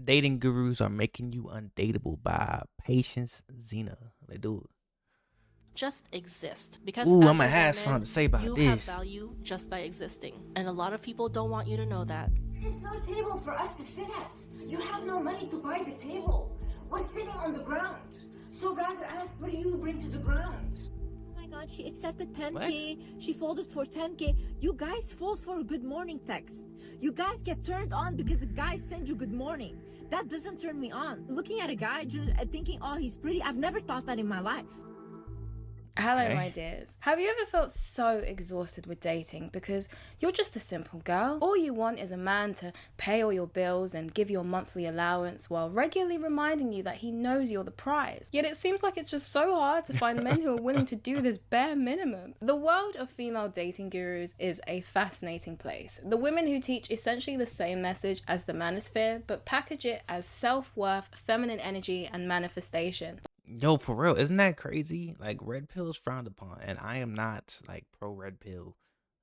Dating gurus are making you undateable by Patience Zena. They do it. Just exist. Because Ooh, I'm as gonna a have something woman, to say about you have this. value just by existing. And a lot of people don't want you to know that. There's no table for us to sit at. You have no money to buy the table. We're sitting on the ground. So rather ask, what do you bring to the ground? Oh my god, she accepted What? 10K. She folded for 10K. You guys fold for a good morning text. You guys get turned on because a guy sends you good morning. That doesn't turn me on. Looking at a guy just thinking, oh, he's pretty. I've never thought that in my life. Hello, Okay. my dears. Have you ever felt so exhausted with dating because you're just a simple girl? All you want is a man to pay all your bills and give your monthly allowance while regularly reminding you that he knows you're the prize. Yet it seems like it's just so hard to find men who are willing to do this bare minimum. The world of female dating gurus is a fascinating place. The women who teach essentially the same message as the manosphere, but package it as self-worth, feminine energy, and manifestation. Yo, for real, isn't that crazy? Like red pill is frowned upon, and I am not like pro red pill.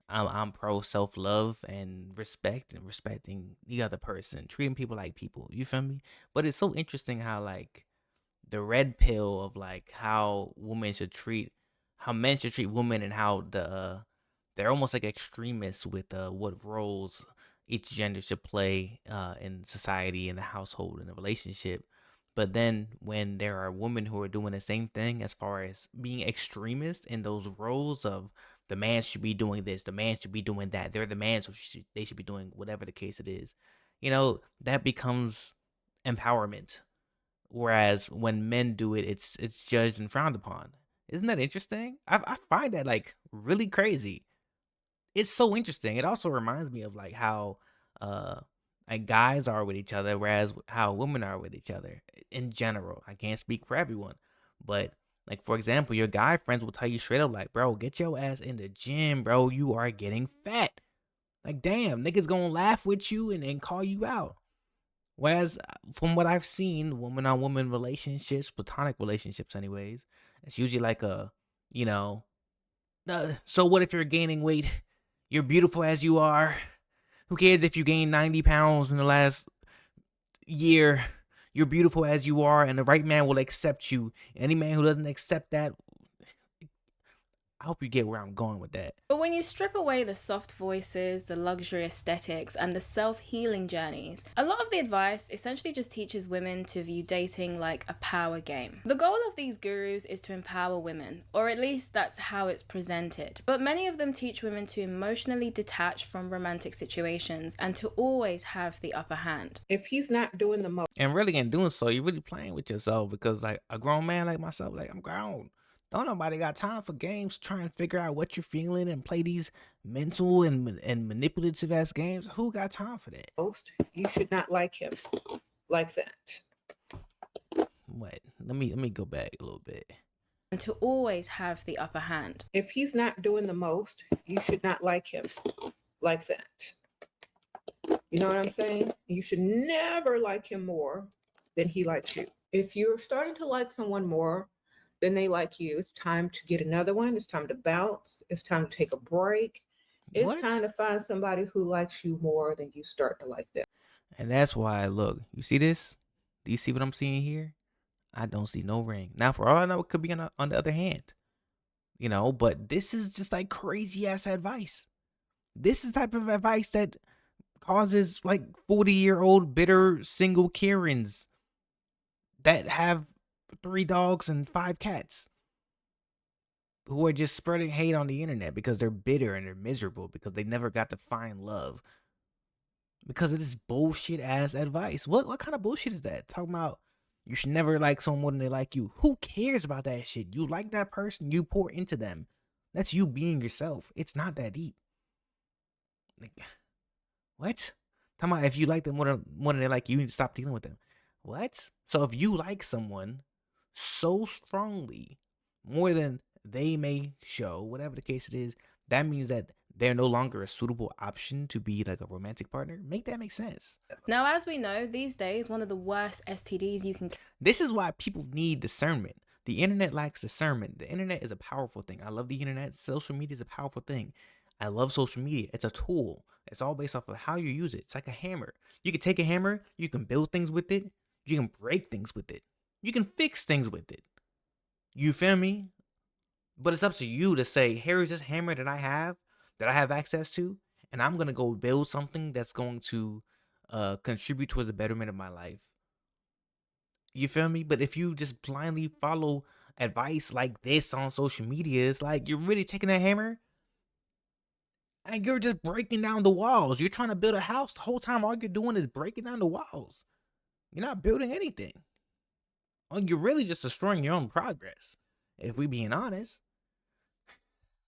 I'm pro self love and respect and respecting the other person, treating people like people. You feel me? But it's so interesting how like the red pill of like how women should treat, how men should treat women, and how they're almost like extremists with what roles each gender should play in society, in the household, in a relationship. But then when there are women who are doing the same thing as far as being extremist in those roles of the man should be doing this, the man should be doing that, they're the man, so they should be doing whatever the case it is. That becomes empowerment. Whereas when men do it, it's judged and frowned upon. Isn't that interesting? I find that like really crazy. It's so interesting. It also reminds me of like how uh like guys are with each other, whereas how women are with each other in general. I can't speak for everyone, but like for example, your guy friends will tell you straight up like, bro, get your ass in the gym, bro. You are getting fat. Like, damn, niggas gonna laugh with you and call you out. Whereas, from what I've seen, woman on woman relationships, platonic relationships, anyways, it's usually like you know, so what if you're gaining weight? You're beautiful as you are. Who cares if you gain 90 pounds in the last year? You're beautiful as you are, and the right man will accept you. Any man who doesn't accept that, I hope you get where I'm going with that. But when you strip away the soft voices, the luxury aesthetics, and the self healing journeys, a lot of the advice essentially just teaches women to view dating like a power game. The goal of these gurus is to empower women, or at least that's how it's presented. But many of them teach women to emotionally detach from romantic situations and to always have the upper hand. If he's not doing the most, And really, in doing so, you're really playing with yourself because, like, a grown man like myself, like, I'm grown. Don't nobody got time for games, trying to figure out what you're feeling and play these mental and manipulative ass games. Who got time for that? you should not like him like that. What? Let me go back a little bit. And to always have the upper hand. If he's not doing the most, you should not like him like that. You know what I'm saying? You should never like him more than he likes you. If you're starting to like someone more than they like you, it's time to get another one. It's time to bounce. It's time to take a break. It's What? time to find somebody who likes you more than you start to like them. And that's why, look, you see this? Do you see what I'm seeing here? I don't see no ring. Now, for all I know, it could be on the other hand, but this is just like crazy ass advice. This is the type of advice that causes like 40-year-old bitter single Karens that have 3 dogs and 5 cats who are just spreading hate on the internet because they're bitter and they're miserable because they never got to find love because of this bullshit ass advice. What kind of bullshit is that? Talking about you should never like someone more than they like you. Who cares about that shit? You like that person, you pour into them. That's you being yourself. It's not that deep. Like, what? Talking about if you like them more than they like you, you need to stop dealing with them. What? So if you like someone so strongly, more than they may show, whatever the case it is, that means that they're no longer a suitable option to be like a romantic partner. Make that make sense. Now, as we know, these days, one of the worst STDs you can This is why people need discernment. The internet lacks discernment. The internet is a powerful thing. I love the internet. Social media is a powerful thing. I love social media. It's a tool. It's all based off of how you use it. It's like a hammer. You can take a hammer, you can build things with it, you can break things with it, you can fix things with it. You feel me? But it's up to you to say, here's this hammer that I have access to, and I'm gonna go build something that's going to contribute towards the betterment of my life. You feel me? But if you just blindly follow advice like this on social media, it's like you're really taking that hammer and you're just breaking down the walls. You're trying to build a house. The whole time, all you're doing is breaking down the walls. You're not building anything. Oh, you're really just destroying your own progress. If we being honest,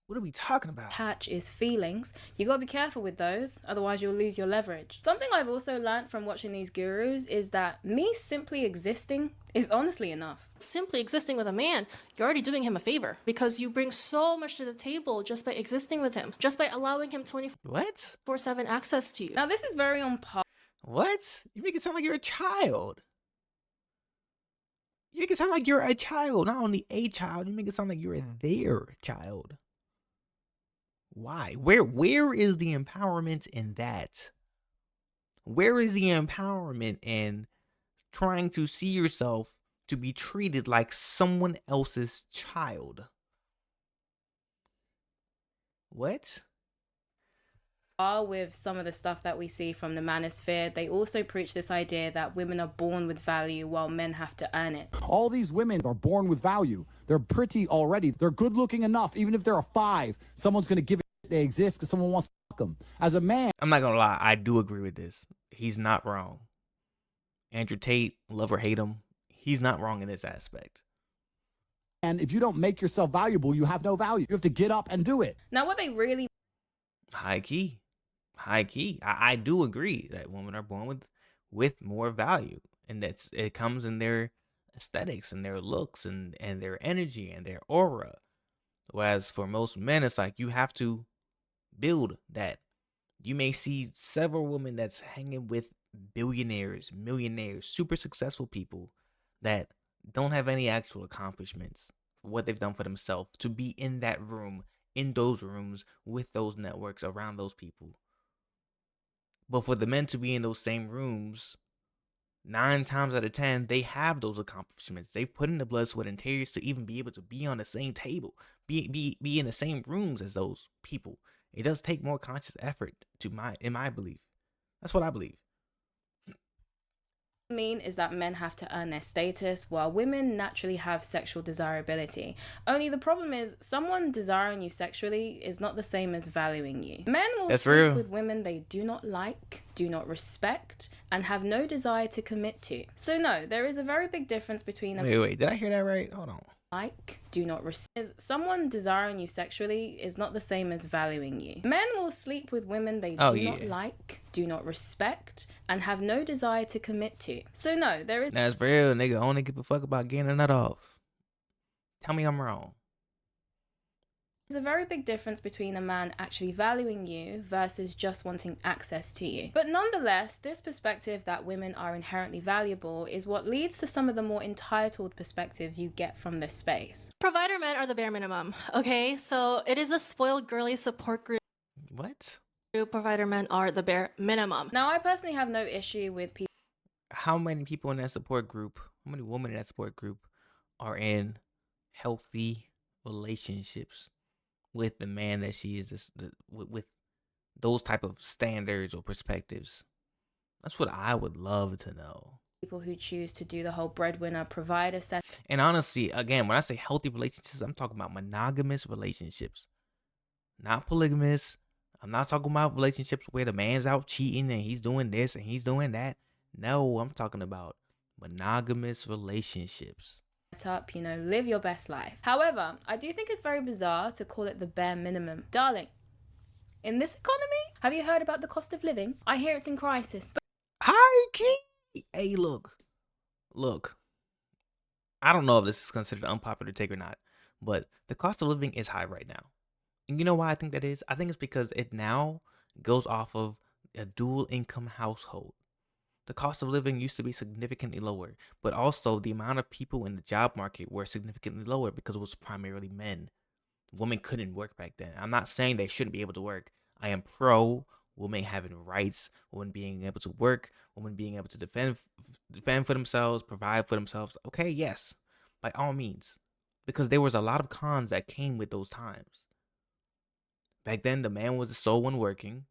what are we talking about? Attach is feelings. You gotta be careful with those, otherwise you'll lose your leverage. Something I've also learned from watching these gurus is that me simply existing is honestly enough. Simply existing with a man, you're already doing him a favor because you bring so much to the table just by existing with him, just by allowing him 24/7 access to you. Now this is very on par. What? You make it sound like you're a child. You make it sound like you're a child, not only a child. You make it sound like you're their child. Why? Where is the empowerment in that? Where is the empowerment in trying to see yourself to be treated like someone else's child? What? With some of the stuff that we see from the manosphere, they also preach this idea that women are born with value while men have to earn it. All these women are born with value. They're pretty already. They're good looking enough. Even if they're a 5, someone's going to give it they exist because someone wants to fuck them. As a man, I'm not gonna lie, I do agree with this. He's not wrong. Andrew Tate, love or hate him, he's not wrong in this aspect. And if you don't make yourself valuable, you have no value. You have to get up and do it. Now what they really High key. I do agree that women are born with more value, and it comes in their aesthetics and their looks and their energy and their aura. Whereas for most men, it's like you have to build that. You may see several women that's hanging with billionaires, millionaires, super successful people that don't have any actual accomplishments for what they've done for themselves to be in that room, in those rooms, with those networks, around those people. But for the men to be in those same rooms, 9 times out of 10, they have those accomplishments. They've put in the blood, sweat, and tears to even be able to be on the same table, be in the same rooms as those people. It does take more conscious effort in my belief. That's what I believe. mean is that men have to earn their status while women naturally have sexual desirability. Only the problem is someone desiring you sexually is not the same as valuing you. Men will sleep with women they do not like, do not respect, and have no desire to commit to. So no, there is a very big difference between Wait, did I hear that right? Hold on. Do not respect. Someone desiring you sexually is not the same as valuing you. Men will sleep with women they do not like, do not respect, and have no desire to commit to. So no, there is. That's real, nigga. Only give a fuck about getting a nut off. Tell me I'm wrong. There's a very big difference between a man actually valuing you versus just wanting access to you. But nonetheless, this perspective that women are inherently valuable is what leads to some of the more entitled perspectives you get from this space. Provider men are the bare minimum, okay? So it is a spoiled girly support group. What? Provider men are the bare minimum. Now, I personally have no issue with people. How many people in that support group, how many women in that support group are in healthy relationships with the man that she is, with those type of standards or perspectives? That's what I would love to know. People who choose to do the whole breadwinner provider set. And honestly, again, when I say healthy relationships, I'm talking about monogamous relationships, not polygamous. I'm not talking about relationships where the man's out cheating and he's doing this and he's doing that. No, I'm talking about monogamous relationships. Up, live your best life. However, I do think it's very bizarre to call it the bare minimum. Darling, in this economy, have you heard about the cost of living? I hear it's in crisis. High key. Hey, look. I don't know if this is considered an unpopular take or not, but the cost of living is high right now. And you know why I think that is? I think it's because it now goes off of a dual income household. The cost of living used to be significantly lower, but also the amount of people in the job market were significantly lower because it was primarily men. women couldn't work back then. I'm not saying they shouldn't be able to work. I am pro women having rights, women being able to work, women being able to defend for themselves, provide for themselves. Okay, yes, by all means, because there was a lot of cons that came with those times. Back then, the man was the sole one working,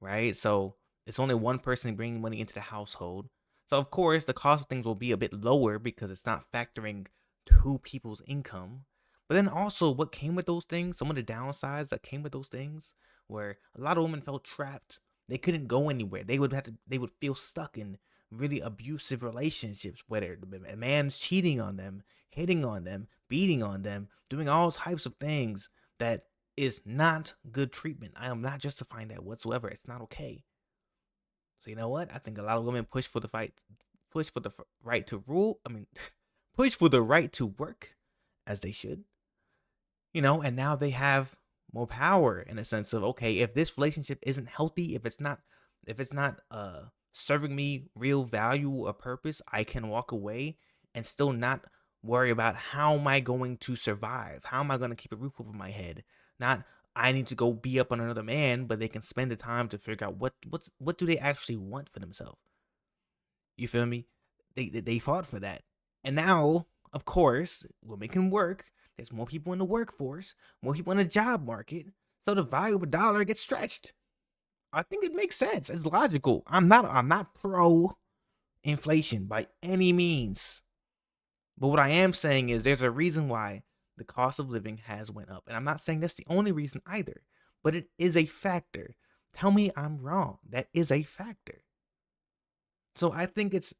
right? So it's only one person bringing money into the household. So of course, the cost of things will be a bit lower because it's not factoring two people's income. But then also, what came with those things, some of the downsides that came with those things, where a lot of women felt trapped. They couldn't go anywhere. They would feel stuck in really abusive relationships, whether a man's cheating on them, hitting on them, beating on them, doing all types of things that is not good treatment. I am not justifying that whatsoever. It's not okay. So you know what? I think a lot of women push for the right to rule. I mean, push for the right to work, as they should. And now they have more power in a sense of, okay, if this relationship isn't healthy, if it's not serving me real value or purpose, I can walk away and still not worry about how am I going to survive? How am I going to keep a roof over my head? Not I need to go be up on another man, but they can spend the time to figure out what do they actually want for themselves. You feel me? They fought for that. And now, of course, women can work. There's more people in the workforce, more people in the job market, so the value of a dollar gets stretched. I think it makes sense. It's logical. I'm not pro inflation by any means. But what I am saying is there's a reason why the cost of living has went up. And I'm not saying that's the only reason either, but it is a factor. Tell me I'm wrong. That is a factor. So I think it's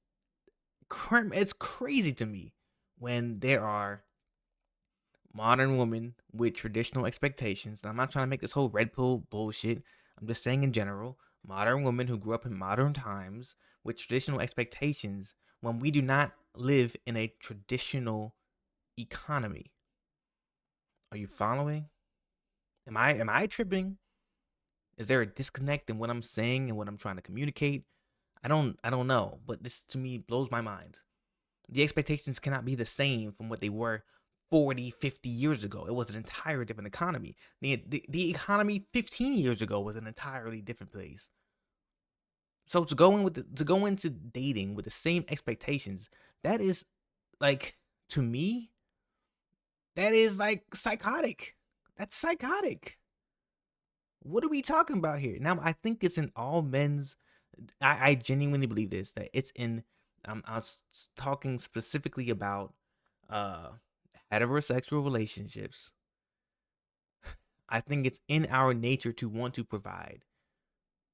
crazy to me when there are modern women with traditional expectations. And I'm not trying to make this whole red pill bullshit. I'm just saying in general, modern women who grew up in modern times with traditional expectations when we do not live in a traditional economy. Are you following? Am I tripping? Is there a disconnect in what I'm saying and what I'm trying to communicate? I don't know, but this to me blows my mind. The expectations cannot be the same from what they were 40, 50 years ago. It was an entirely different economy. The economy 15 years ago was an entirely different place. So to go into dating with the same expectations, that is like, to me, that is like psychotic. That's psychotic. What are we talking about here? Now, I think it's in all men's. I genuinely believe this, that it's in. I was talking specifically about heterosexual relationships. I think it's in our nature to want to provide.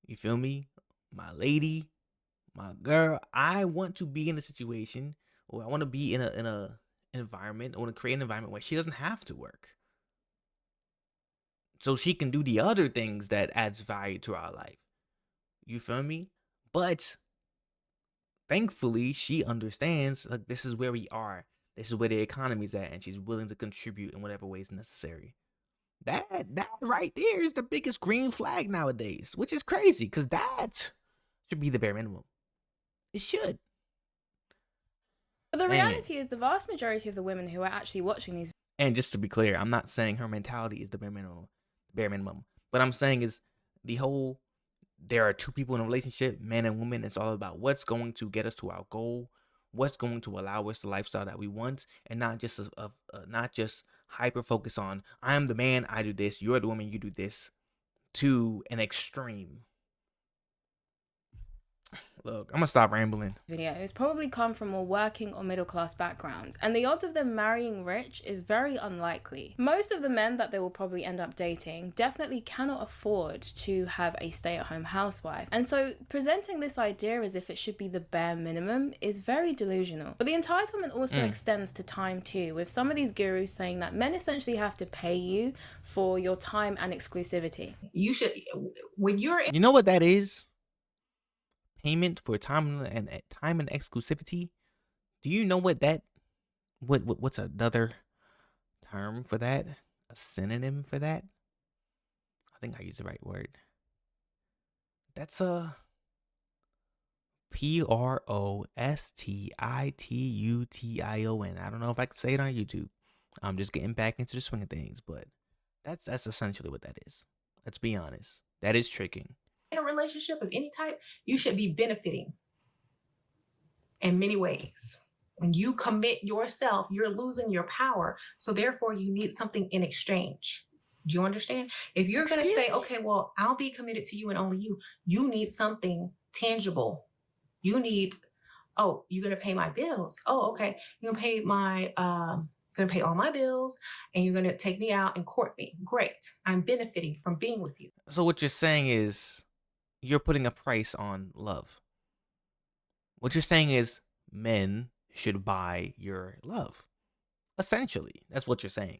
You feel me? My lady, my girl, I want to be in a situation, or I want to be in a environment. I want to create an environment where she doesn't have to work, so she can do the other things that adds value to our life. You feel me? But thankfully, she understands, like, this is where we are. This is where the economy's at, and she's willing to contribute in whatever ways necessary. That right there is the biggest green flag nowadays, which is crazy, because that should be the bare minimum. It should. But the reality is the vast majority of the women who are actually watching these. And just to be clear, I'm not saying her mentality is the bare minimum. But I'm saying is the whole, there are two people in a relationship, man and woman. It's all about what's going to get us to our goal, what's going to allow us the lifestyle that we want, and not just not just hyper focus on I'm the man, I do this, you're the woman, you do this, to an extreme. Look, I'm gonna stop rambling. Videos probably come from more working or middle class backgrounds, and the odds of them marrying rich is very unlikely. Most of the men that they will probably end up dating definitely cannot afford to have a stay-at-home housewife, and so presenting this idea as if it should be the bare minimum is very delusional. But the entitlement also extends to time too, with some of these gurus saying that men essentially have to pay you for your time and exclusivity. You should, when you're You know what that is? Payment for time and exclusivity. Do you know what that? What's another term for that? A synonym for that? I think I used the right word. That's a prostitution. I don't know if I could say it on YouTube. I'm just getting back into the swing of things, but That's essentially what that is. Let's be honest. That is tricking. In a relationship of any type, you should be benefiting in many ways. When you commit yourself, you're losing your power. So therefore, you need something in exchange. Do you understand? If you're going to say, okay, well, I'll be committed to you and only you need something tangible. You need, oh, you're going to pay my bills. Oh, okay. You're going to pay my, going to pay all my bills and you're going to take me out and court me. Great. I'm benefiting from being with you. So what you're saying is you're putting a price on love. What you're saying is men should buy your love. Essentially, that's what you're saying.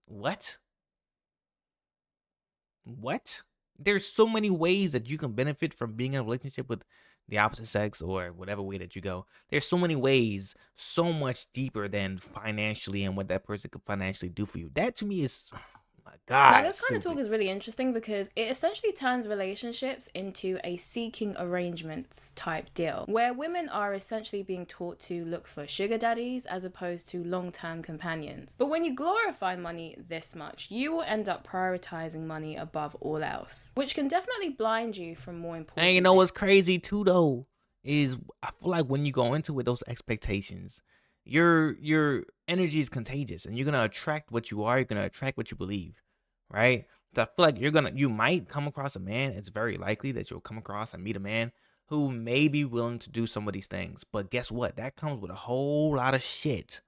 What? What? There's so many ways that you can benefit from being in a relationship with the opposite sex or whatever way that you go. There's so many ways, so much deeper than financially and what that person could financially do for you. That to me is, oh my God. Now, this kind of talk is really interesting because it essentially turns relationships into a seeking arrangements type deal, where women are essentially being taught to look for sugar daddies as opposed to long-term companions. But when you glorify money this much, you will end up prioritizing money above all else, which can definitely blind you from more important And you know what's crazy too though is I feel like when you go into with those expectations, your energy is contagious and you're gonna attract what you are, you're gonna attract what you believe, right? So I feel like you might come across a man, it's very likely that you'll come across and meet a man who may be willing to do some of these things. But guess what? That comes with a whole lot of shit.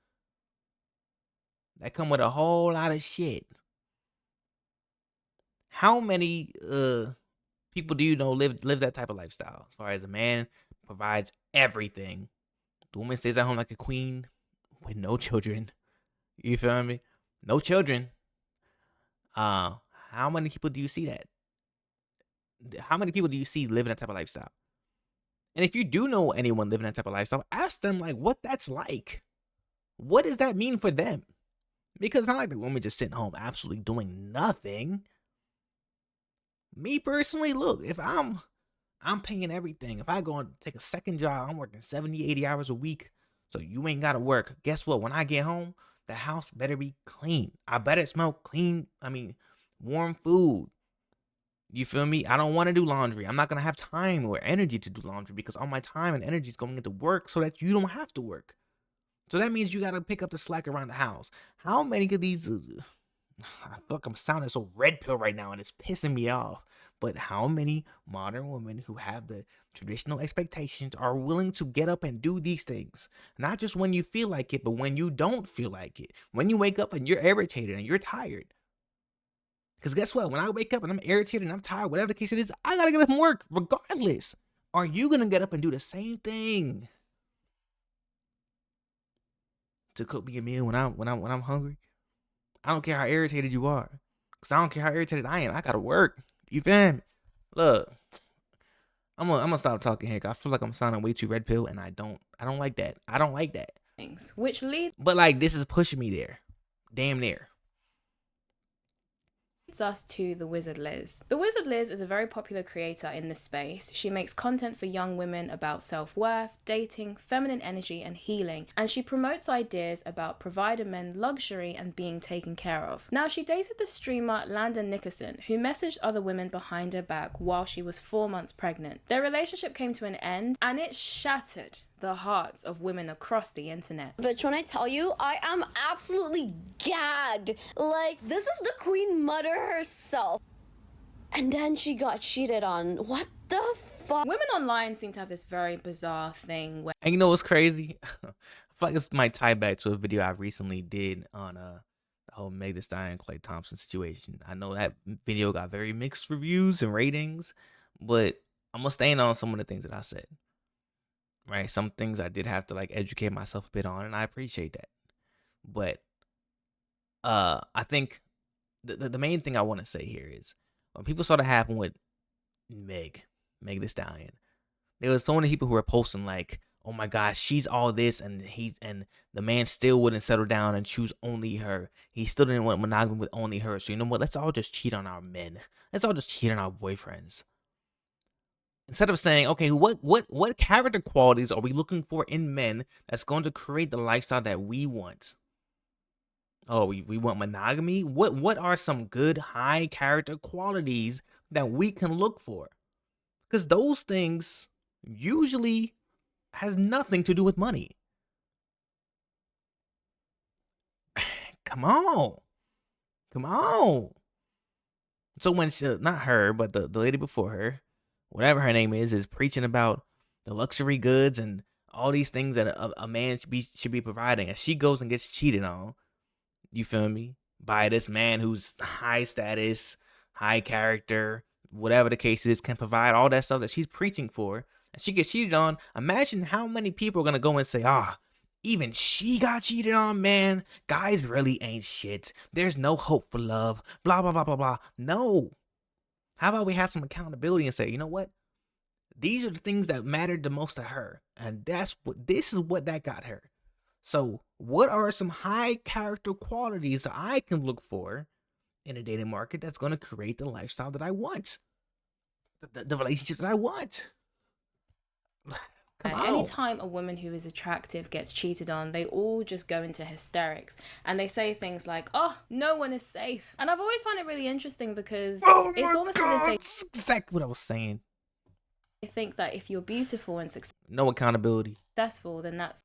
That come with a whole lot of shit. How many people do you know live that type of lifestyle? As far as a man provides everything, the woman stays at home like a queen with no children. You feel me? No children. How many people do you see that? How many people do you see living that type of lifestyle? And if you do know anyone living that type of lifestyle, ask them like what that's like. What does that mean for them? Because it's not like the woman just sitting home absolutely doing nothing. Me personally, look, if I'm paying everything. If I go and take a second job, I'm working 70, 80 hours a week. So you ain't got to work. Guess what? When I get home, the house better be clean. I better smell clean. Warm food. You feel me? I don't want to do laundry. I'm not going to have time or energy to do laundry because all my time and energy is going into work so that you don't have to work. So that means you got to pick up the slack around the house. How many of these... I feel like I'm sounding so red pill right now and it's pissing me off. But how many modern women who have the traditional expectations are willing to get up and do these things? Not just when you feel like it, but when you don't feel like it. When you wake up and you're irritated and you're tired. Because guess what? When I wake up and I'm irritated and I'm tired, whatever the case it is, I got to get up from work regardless. Are you going to get up and do the same thing? To cook me a meal when I'm hungry? I don't care how irritated you are. Because I don't care how irritated I am. I got to work. You feel me? Look, I'm gonna stop talking here. I feel like I'm sounding way too red pill, and I don't like that. I don't like that. things, which leads But like this is pushing me there, damn near. us to The Wizard Liz. The Wizard Liz is a very popular creator in this space. She makes content for young women about self-worth, dating, feminine energy, and healing, and she promotes ideas about provider men luxury and being taken care of. Now, she dated the streamer Landon Nickerson, who messaged other women behind her back while she was 4 months pregnant. Their relationship came to an end, and it shattered the hearts of women across the internet. Bitch, when I tell you, I am absolutely gagged. Like, this is the Queen Mother herself. And then she got cheated on. What the fuck? Women online seem to have this very bizarre thing where... And you know what's crazy? I feel like this might tie back to a video I recently did on the whole Meg Thee Stallion Clay Thompson situation. I know that video got very mixed reviews and ratings, but I'm gonna stand on some of the things that I said. Right, some things I did have to like educate myself a bit on, and I appreciate that. But I think the main thing I want to say here is when people saw that happen with Meg Thee Stallion, there was so many people who were posting like, "Oh my gosh, she's all this," and the man still wouldn't settle down and choose only her. He still didn't want monogamy with only her. So you know what? Let's all just cheat on our men. Let's all just cheat on our boyfriends. Instead of saying, okay, what character qualities are we looking for in men that's going to create the lifestyle that we want? Oh, we want monogamy? What are some good high character qualities that we can look for? Because those things usually has nothing to do with money. Come on. Come on. So when she, not her, but the lady before her, whatever her name is preaching about the luxury goods and all these things that a man should be providing, and she goes and gets cheated on, you feel me, by this man who's high status, high character, whatever the case is, can provide all that stuff that she's preaching for, and she gets cheated on. Imagine how many people are gonna go and say, even she got cheated on, man. Guys really ain't shit. There's no hope for love. Blah, blah, blah, blah, blah. No. How about we have some accountability and say, you know what? These are the things that mattered the most to her. And this is what that got her. So what are some high character qualities that I can look for in a dating market that's going to create the lifestyle that I want? The relationship that I want? Anytime a woman who is attractive gets cheated on, they all just go into hysterics and they say things like, oh, no one is safe. And I've always found it really interesting because it's almost as if that's exactly what I was saying. They think that if you're beautiful and no accountability, successful, then that's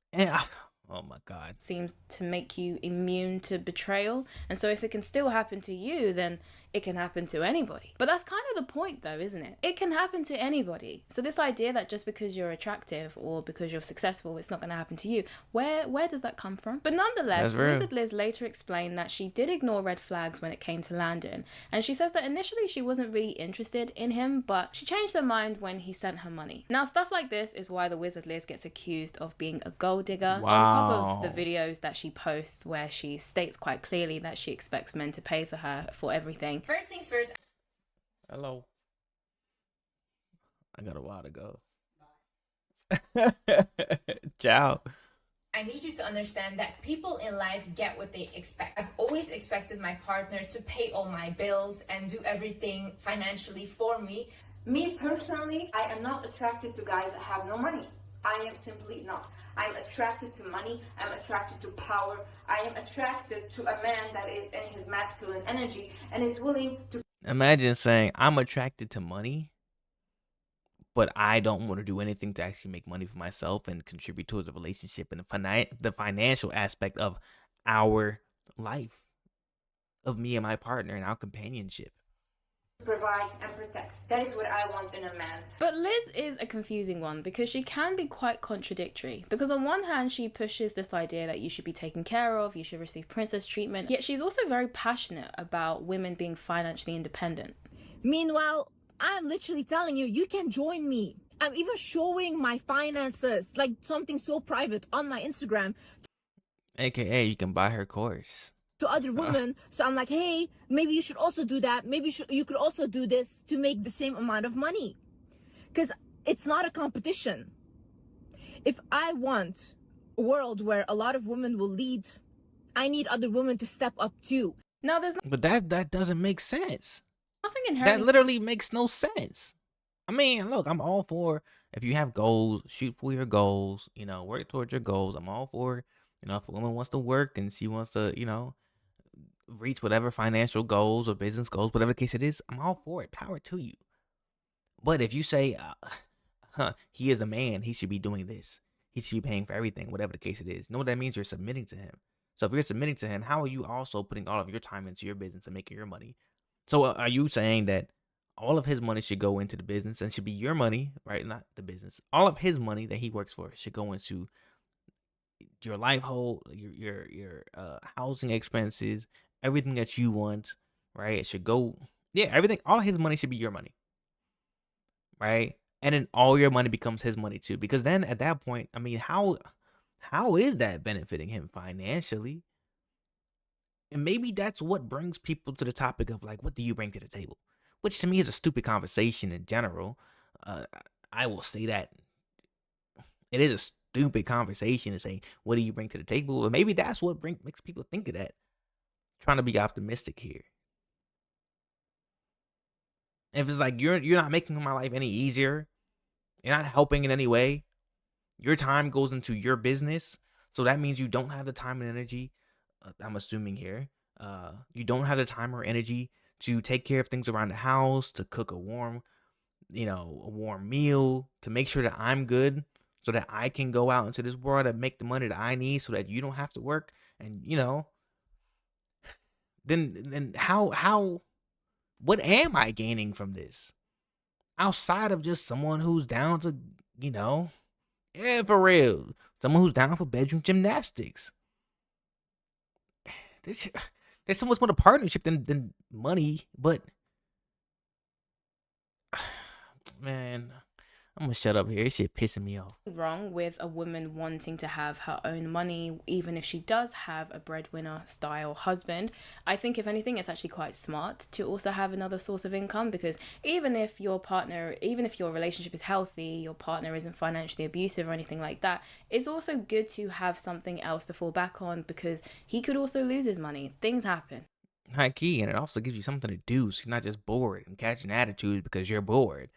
oh my God, seems to make you immune to betrayal. And so if it can still happen to you, then it can happen to anybody. But that's kind of the point though, isn't it? It can happen to anybody. So this idea that just because you're attractive or because you're successful, it's not going to happen to you, where does that come from? But nonetheless, Wizard Liz later explained that she did ignore red flags when it came to Landon. And she says that initially she wasn't really interested in him, but she changed her mind when he sent her money. Now, stuff like this is why the Wizard Liz gets accused of being a gold digger. Wow. On top of the videos that she posts where she states quite clearly that she expects men to pay for her for everything. First things first. Hello. I got a while to go. Ciao. I need you to understand that people in life get what they expect. I've always expected my partner to pay all my bills and do everything financially for me. Me personally, I am not attracted to guys that have no money. I am simply not. I'm attracted to money. I'm attracted to power. I am attracted to a man that is in his masculine energy and is willing to... Imagine saying, I'm attracted to money, but I don't want to do anything to actually make money for myself and contribute towards the relationship and the financial aspect of our life, of me and my partner and our companionship. Provide and protect. That is what I want in a man. But Liz is a confusing one because she can be quite contradictory. Because on one hand, she pushes this idea that you should be taken care of, you should receive princess treatment, yet she's also very passionate about women being financially independent. Meanwhile, I'm literally telling you, you can join me. I'm even showing my finances, like something so private, on my Instagram. AKA, you can buy her course. To other women. So I'm like, hey, maybe you should also do that. Maybe you could also do this to make the same amount of money. Because it's not a competition. If I want a world where a lot of women will lead, I need other women to step up too. Now, there's But that doesn't make sense. nothing inherently... That literally makes no sense. I mean, look, I'm all for, if you have goals, shoot for your goals, work towards your goals. I'm all for, if a woman wants to work and she wants to, reach whatever financial goals or business goals, whatever the case it is, I'm all for it. Power to you. But if you say, he is a man, he should be doing this. He should be paying for everything, whatever the case it is. You know what that means? You're submitting to him. So if you're submitting to him, how are you also putting all of your time into your business and making your money? So are you saying that all of his money should go into the business and should be your money, right? Not the business. All of his money that he works for should go into your life whole, your housing expenses, everything that you want, right? It should go, everything, all his money should be your money, right? And then all your money becomes his money too, because then at that point, I mean, how is that benefiting him financially? And maybe that's what brings people to the topic of like, what do you bring to the table? Which to me is a stupid conversation in general. I will say that it is a stupid conversation to say, what do you bring to the table? But maybe that's what makes people think of that. Trying to be optimistic here. If it's like you're not making my life any easier, you're not helping in any way, your time goes into your business, so that means you don't have the time and energy I'm assuming here, you don't have the time or energy to take care of things around the house, to cook a warm, a warm meal, to make sure that I'm good so that I can go out into this world and make the money that I need so that you don't have to work. And, then what am I gaining from this? Outside of just someone who's down to, yeah, for real, someone who's down for bedroom gymnastics. There's so much more to partnership than money, but man, I'm gonna shut up here. This shit pissing me off. Wrong with a woman wanting to have her own money, even if she does have a breadwinner style husband. I think if anything, it's actually quite smart to also have another source of income, because even if your relationship is healthy, your partner isn't financially abusive or anything like that, it's also good to have something else to fall back on, because he could also lose his money. Things happen. High key, and it also gives you something to do, so you're not just bored and catching attitudes because you're bored,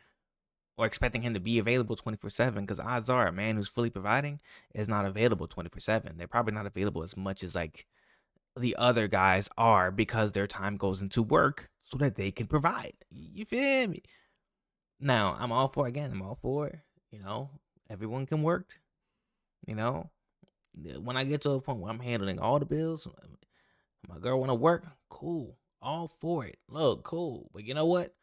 or expecting him to be available 24/7, because odds are a man who's fully providing is not available 24/7. They're probably not available as much as like the other guys are, because their time goes into work so that they can provide. You feel me? Now, I'm all for everyone can work. When I get to a point where I'm handling all the bills, my girl want to work, cool, all for it. Look, cool. But you know what?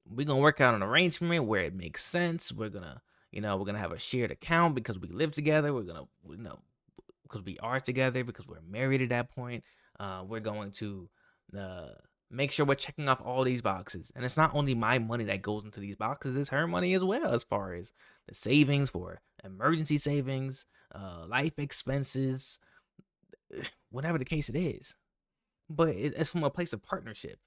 We're gonna work out an arrangement where it makes sense. We're gonna have a shared account because we live together. We're gonna, because we are together, because we're married at that point. We're going to make sure we're checking off all these boxes. And it's not only my money that goes into these boxes, it's her money as well, as far as the savings for emergency savings, life expenses, whatever the case it is. But it's from a place of partnership.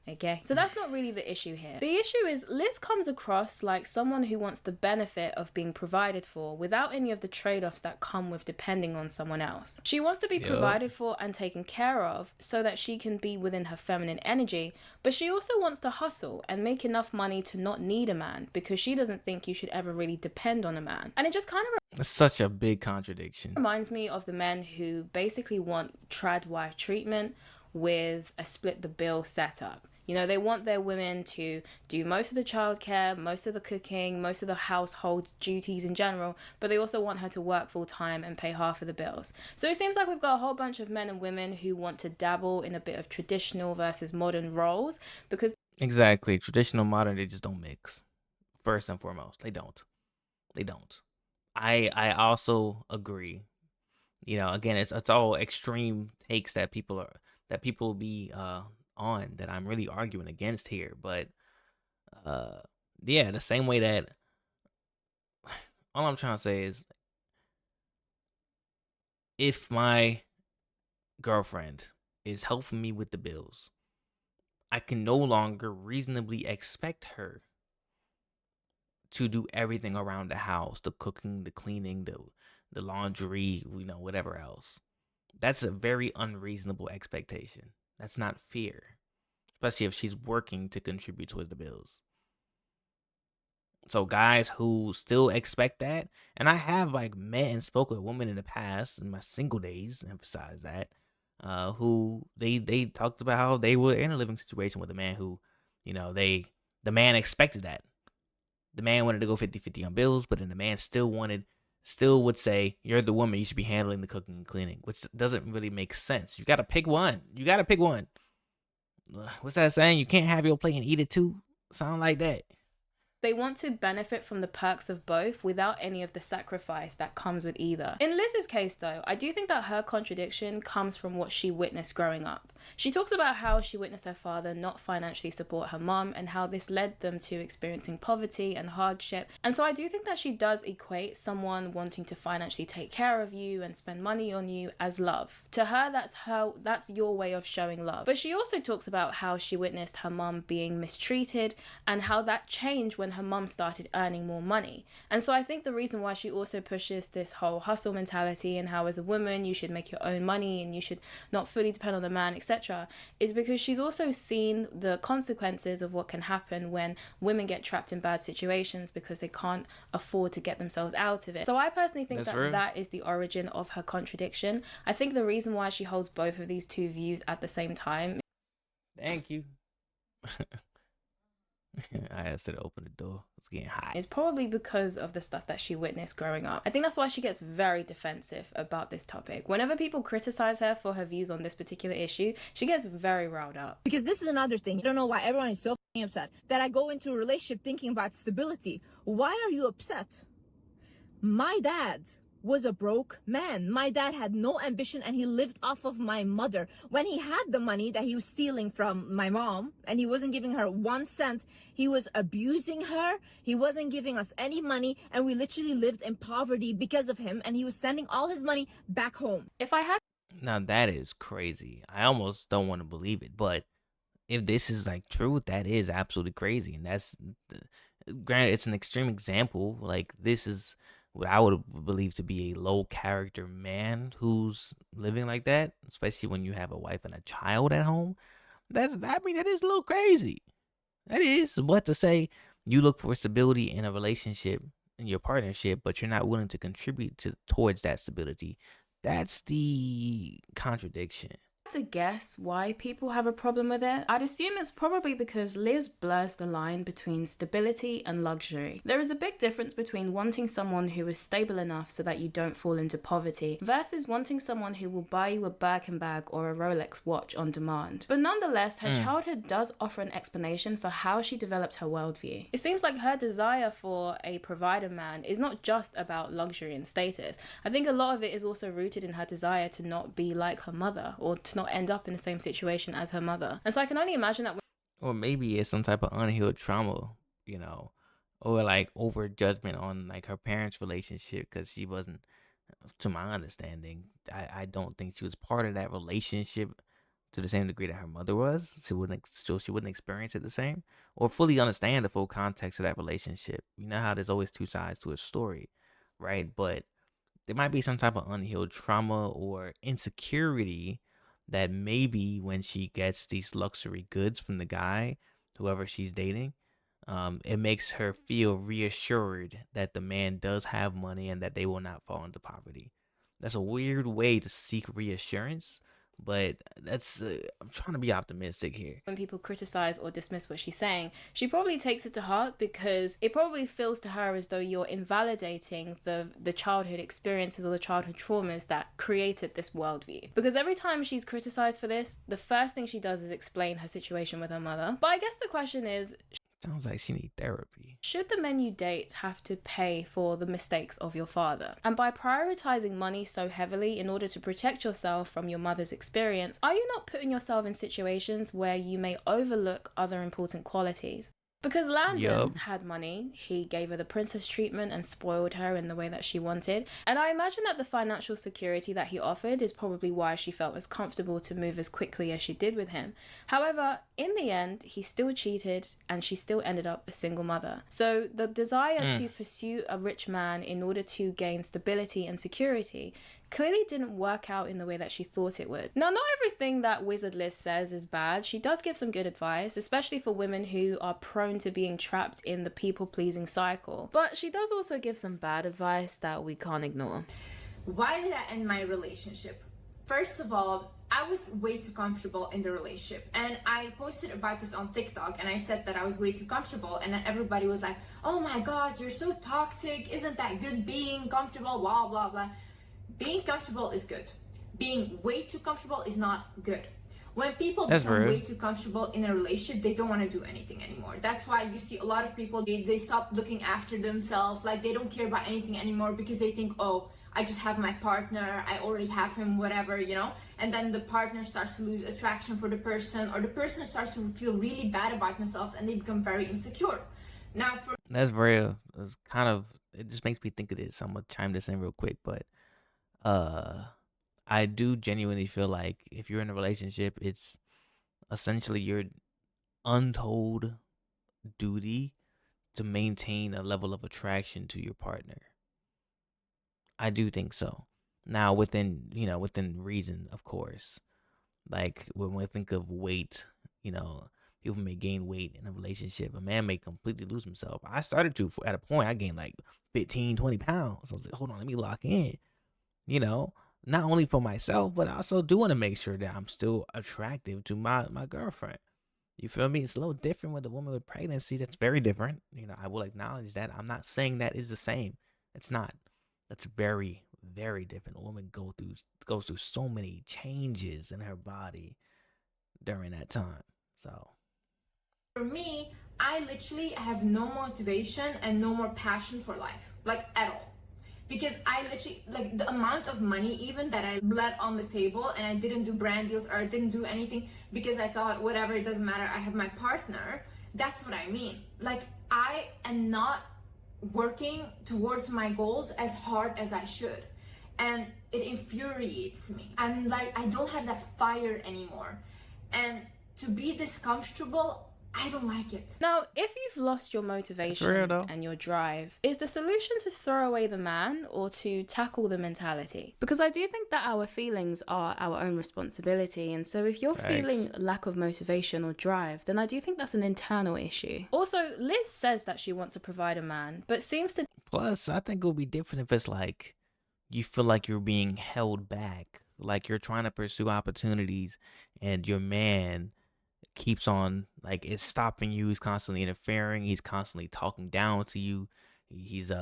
Okay, so that's not really the issue here. The issue is Liz comes across like someone who wants the benefit of being provided for without any of the trade-offs that come with depending on someone else. She wants to be provided for and taken care of so that she can be within her feminine energy, but she also wants to hustle and make enough money to not need a man, because she doesn't think you should ever really depend on a man. And it just kind of It's such a big contradiction. Reminds me of the men who basically want trad wife treatment with a split the bill setup. They want their women to do most of the childcare, most of the cooking, most of the household duties in general, but they also want her to work full time and pay half of the bills. So it seems like we've got a whole bunch of men and women who want to dabble in a bit of traditional versus modern roles, because Exactly. Traditional, modern, they just don't mix. First and foremost, they don't. I also agree. Again, it's all extreme takes that people be on, that I'm really arguing against here. But yeah, the same way that all I'm trying to say is, if my girlfriend is helping me with the bills, I can no longer reasonably expect her to do everything around the house, the cooking, the cleaning, the laundry, whatever else. That's a very unreasonable expectation. That's not fair, especially if she's working to contribute towards the bills. So guys who still expect that, and I have met and spoken with women in the past, in my single days, emphasize that, who they talked about how they were in a living situation with a man who, the man expected that. The man wanted to go 50-50 on bills, but then the man still would say, you're the woman, you should be handling the cooking and cleaning, which doesn't really make sense. You got to pick one. What's that saying? You can't have your plate and eat it too? Sound like that. They want to benefit from the perks of both without any of the sacrifice that comes with either. In Liz's case though, I do think that her contradiction comes from what she witnessed growing up. She talks about how she witnessed her father not financially support her mum, and how this led them to experiencing poverty and hardship. And so I do think that she does equate someone wanting to financially take care of you and spend money on you as love. To her, that's your way of showing love. But she also talks about how she witnessed her mum being mistreated, and how that changed when when her mum started earning more money. And so I think the reason why she also pushes this whole hustle mentality and how as a woman you should make your own money and you should not fully depend on the man, etc., is because she's also seen the consequences of what can happen when women get trapped in bad situations because they can't afford to get themselves out of it. So I personally think that is the origin of her contradiction. I think the reason why she holds both of these two views at the same time. Thank you. I asked her to open the door. It's getting hot. It's probably because of the stuff that she witnessed growing up. I think that's why she gets very defensive about this topic. Whenever people criticize her for her views on this particular issue, she gets very riled up. Because this is another thing. I don't know why everyone is so upset that I go into a relationship thinking about stability. Why are you upset? My dad was a broke man. My dad had no ambition and he lived off of my mother. When he had the money that he was stealing from my mom and he wasn't giving her 1 cent, he was abusing her. He wasn't giving us any money and we literally lived in poverty because of him, and he was sending all his money back home. If I had Now that is crazy. I almost don't want to believe it, but if this is like true, that is absolutely crazy. And that's granted, it's an extreme example. Like, this is what I would believe to be a low character man who's living like that, especially when you have a wife and a child at home. That is a little crazy. That is. But to say you look for stability in a relationship, in your partnership, but you're not willing to contribute towards that stability, that's the contradiction. to guess why people have a problem with it, I'd assume it's probably because Liz blurs the line between stability and luxury. There is a big difference between wanting someone who is stable enough so that you don't fall into poverty versus wanting someone who will buy you a Birkin bag or a Rolex watch on demand. But nonetheless, her childhood does offer an explanation for how she developed her worldview. It seems like her desire for a provider man is not just about luxury and status. I think a lot of it is also rooted in her desire to not be like her mother or to not end up in the same situation as her mother. And so I can only imagine that. Or maybe it's some type of unhealed trauma, you know, or like over judgment on like her parents' relationship, because she wasn't, to my understanding, I don't think she was part of that relationship to the same degree that her mother was. She wouldn't experience it the same or fully understand the full context of that relationship. You know how there's always two sides to a story, right? But there might be some type of unhealed trauma or insecurity that maybe when she gets these luxury goods from the guy, whoever she's dating, it makes her feel reassured that the man does have money and that they will not fall into poverty. That's a weird way to seek reassurance, but that's I'm trying to be optimistic here. When people criticize or dismiss what she's saying, she probably takes it to heart because it probably feels to her as though you're invalidating the childhood experiences or the childhood traumas that created this worldview. Because every time she's criticized for this, the first thing she does is explain her situation with her mother. But I guess the question is, sounds like she needs therapy. Should the men you date have to pay for the mistakes of your father? And by prioritizing money so heavily in order to protect yourself from your mother's experience, are you not putting yourself in situations where you may overlook other important qualities? Because Landon had money, he gave her the princess treatment and spoiled her in the way that she wanted. And I imagine that the financial security that he offered is probably why she felt as comfortable to move as quickly as she did with him. However, in the end, he still cheated and she still ended up a single mother. So the desire to pursue a rich man in order to gain stability and security clearly didn't work out in the way that she thought it would. Now, not everything that Wizard Liz says is bad. She does give some good advice, especially for women who are prone to being trapped in the people-pleasing cycle. But she does also give some bad advice that we can't ignore. Why did I end my relationship? First of all, I was way too comfortable in the relationship, and I posted about this on TikTok, and I said that I was way too comfortable, and then everybody was like, oh my god, you're so toxic, isn't that good being comfortable, blah blah blah. Being comfortable is good. Being way too comfortable is not good. When people become way too comfortable in a relationship, they don't want to do anything anymore. That's why you see a lot of people, they stop looking after themselves, like they don't care about anything anymore because they think, oh, I just have my partner, I already have him, whatever, you know? And then the partner starts to lose attraction for the person, or the person starts to feel really bad about themselves and they become very insecure. Now, that's real. It's kind of, it just makes me think of this. I'm gonna chime this in real quick, but I do genuinely feel like if you're in a relationship, it's essentially your untold duty to maintain a level of attraction to your partner. I do think so. Now, within reason, of course. Like when we think of weight, people may gain weight in a relationship. A man may completely lose himself. I started to, at a point, I gained like 15, 20 pounds. I was like, hold on, let me lock in. Not only for myself, but I also do want to make sure that I'm still attractive to my girlfriend. You feel me? It's a little different with a woman with pregnancy. That's very different. I will acknowledge that. I'm not saying that is the same. It's not. That's very, very different. A woman goes through so many changes in her body during that time. So For me, I literally have no motivation and no more passion for life, like at all. Because I literally, like the amount of money even that I bled on the table, and I didn't do brand deals or I didn't do anything because I thought, whatever, it doesn't matter, I have my partner. That's what I mean. Like, I am not working towards my goals as hard as I should. And it infuriates me. I'm like, I don't have that fire anymore. And to be this comfortable, I don't like it. Now, if you've lost your motivation and your drive, is the solution to throw away the man or to tackle the mentality? Because I do think that our feelings are our own responsibility. And so if you're feeling lack of motivation or drive, then I do think that's an internal issue. Also, Liz says that she wants to provide a man, but seems to... Plus, I think it would be different if it's like you feel like you're being held back, like you're trying to pursue opportunities and your man keeps on, like, it's stopping you. He's constantly interfering. He's constantly talking down to you. He's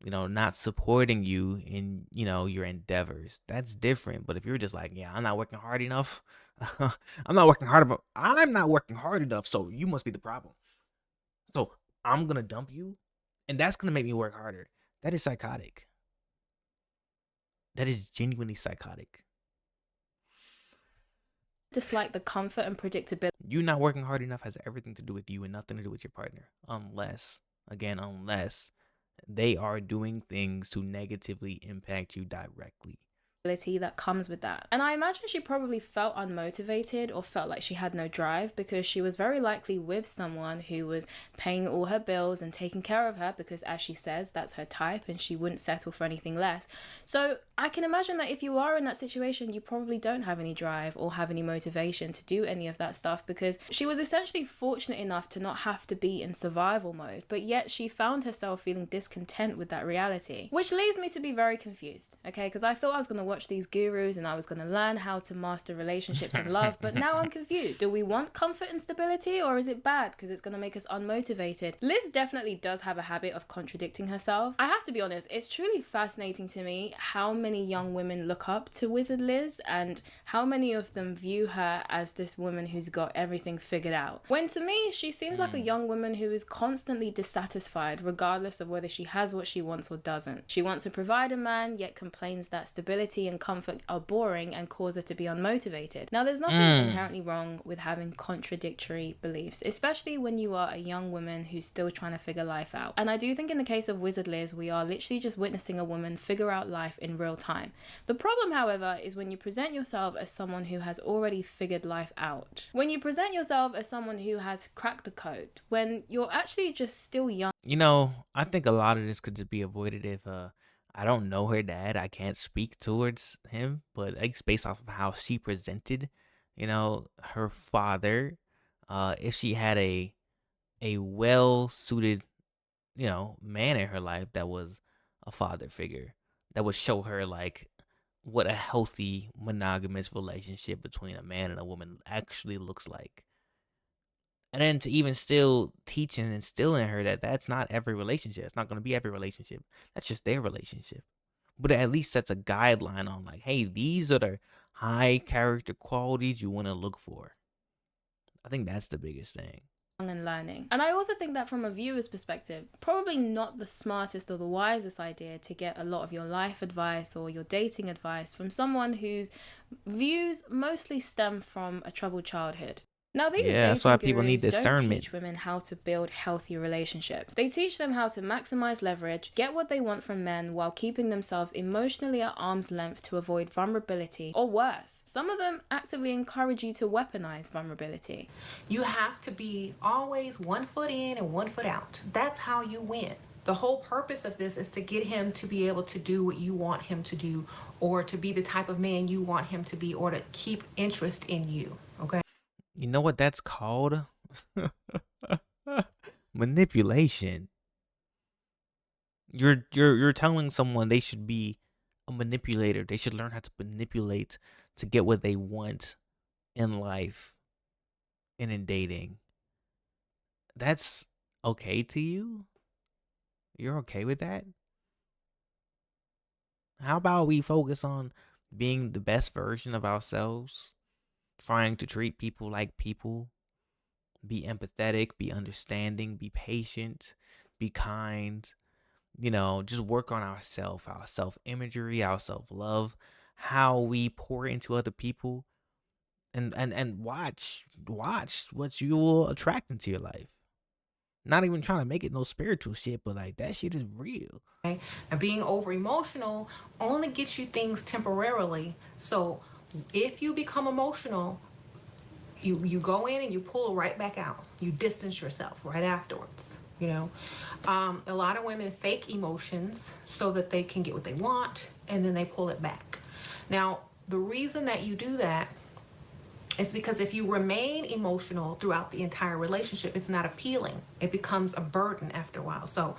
not supporting you in your endeavors. That's different. But if you're just like, yeah, I'm not working hard enough, I'm not working hard enough, so you must be the problem, so I'm gonna dump you, and that's gonna make me work harder. That is psychotic. That is genuinely psychotic. dislike the comfort and predictability. You not working hard enough has everything to do with you and nothing to do with your partner. Unless they are doing things to negatively impact you directly. That comes with that. And I imagine she probably felt unmotivated or felt like she had no drive because she was very likely with someone who was paying all her bills and taking care of her because, as she says, that's her type and she wouldn't settle for anything less. So I can imagine that if you are in that situation, you probably don't have any drive or have any motivation to do any of that stuff because she was essentially fortunate enough to not have to be in survival mode, but yet she found herself feeling discontent with that reality, which leaves me to be very confused, okay? Because I thought I was going to watch these gurus and I was going to learn how to master relationships and love, but now I'm confused. Do we want comfort and stability, or is it bad because it's going to make us unmotivated? Liz definitely does have a habit of contradicting herself. I have to be honest, it's truly fascinating to me how many young women look up to Wizard Liz and how many of them view her as this woman who's got everything figured out, when to me she seems like a young woman who is constantly dissatisfied regardless of whether she has what she wants or doesn't. She wants to provide a man, yet complains that stability and comfort are boring and cause her to be unmotivated. Now, there's nothing inherently wrong with having contradictory beliefs, especially when you are a young woman who's still trying to figure life out. And I do think in the case of Wizard Liz, we are literally just witnessing a woman figure out life in real time. The problem, however, is when you present yourself as someone who has already figured life out. When you present yourself as someone who has cracked the code, when you're actually just still young. I think a lot of this could just be avoided if I don't know her dad. I can't speak towards him, but it's based off of how she presented, her father. If she had a well-suited, man in her life that was a father figure, that would show her like what a healthy monogamous relationship between a man and a woman actually looks like. And then to even still teach and instill in her that that's not every relationship. It's not going to be every relationship. That's just their relationship. But it at least sets a guideline on like, hey, these are the high character qualities you want to look for. I think that's the biggest thing. And learning. And I also think that from a viewer's perspective, probably not the smartest or the wisest idea to get a lot of your life advice or your dating advice from someone whose views mostly stem from a troubled childhood. Now, these Yeah, that's why dating people need gurus don't discernment. teach women how to build healthy relationships. They teach them how to maximize leverage, get what they want from men while keeping themselves emotionally at arm's length to avoid vulnerability, or worse, some of them actively encourage you to weaponize vulnerability. You have to be always 1 foot in and 1 foot out. That's how you win. The whole purpose of this is to get him to be able to do what you want him to do, or to be the type of man you want him to be, or to keep interest in you, okay? You know what that's called? Manipulation. You're telling someone they should be a manipulator. They should learn how to manipulate to get what they want in life and in dating. That's okay to you? You're okay with that? How about we focus on being the best version of ourselves? Trying to treat people like people, be empathetic, be understanding, be patient, be kind, just work on our self-imagery, our self-love, how we pour into other people, and watch what you will attract into your life. Not even trying to make it no spiritual shit, but like that shit is real. And being over emotional only gets you things temporarily. So if you become emotional, you go in and you pull right back out. You distance yourself right afterwards. A lot of women fake emotions so that they can get what they want, and then they pull it back. Now, the reason that you do that is because if you remain emotional throughout the entire relationship, it's not appealing. It becomes a burden after a while. So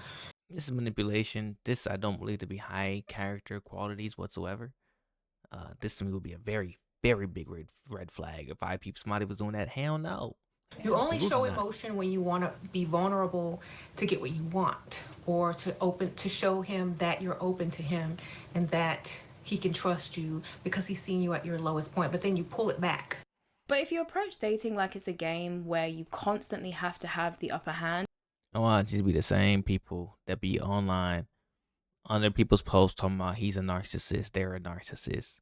this is manipulation. This I don't believe to be high character qualities whatsoever. This to me would be a very, very big red flag. If somebody was doing that, hell no. You only show Absolutely not. emotion when you want to be vulnerable to get what you want, or to show him that you're open to him and that he can trust you because he's seen you at your lowest point, but then you pull it back. But if you approach dating like it's a game where you constantly have to have the upper hand, I want you to be the same people that be online under people's posts talking about he's a narcissist, they're a narcissist.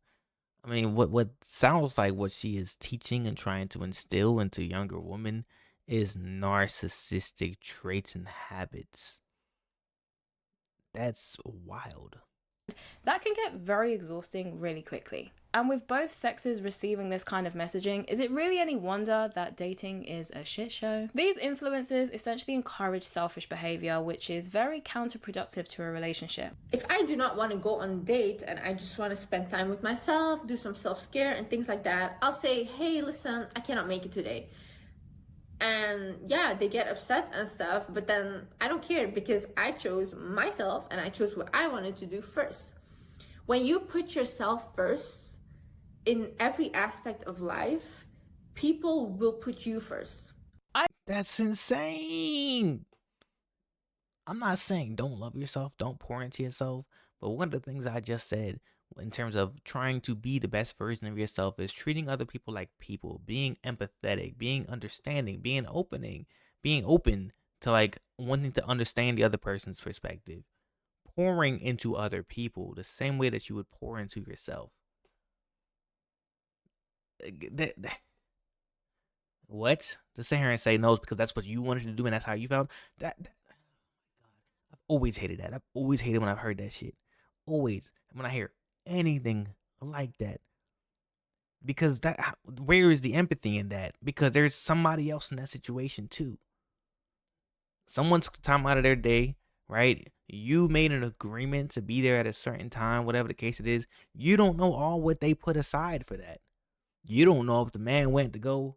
I mean, what sounds like what she is teaching and trying to instill into younger women is narcissistic traits and habits. That's wild. that can get very exhausting really quickly. And with both sexes receiving this kind of messaging, is it really any wonder that dating is a shit show? These influences essentially encourage selfish behavior, which is very counterproductive to a relationship. If I do not want to go on a date and I just want to spend time with myself, do some self-care and things like that, I'll say, hey, listen, I cannot make it today. And yeah, they get upset and stuff, but then I don't care because I chose myself and I chose what I wanted to do first. When you put yourself first in every aspect of life, people will put you first. That's insane. I'm not saying don't love yourself, don't pour into yourself, but one of the things I just said in terms of trying to be the best version of yourself is treating other people like people, being empathetic, being understanding, being open to like wanting to understand the other person's perspective, pouring into other people the same way that you would pour into yourself. What? To sit here and say no because that's what you wanted to do and that's how you felt? I've always hated that. I've always hated when I've heard that shit. Always. When I hear anything like that. Because where is the empathy in that? Because there's somebody else in that situation too. Someone took time out of their day, right? You made an agreement to be there at a certain time, whatever the case it is. You don't know all what they put aside for that. You don't know if the man went to go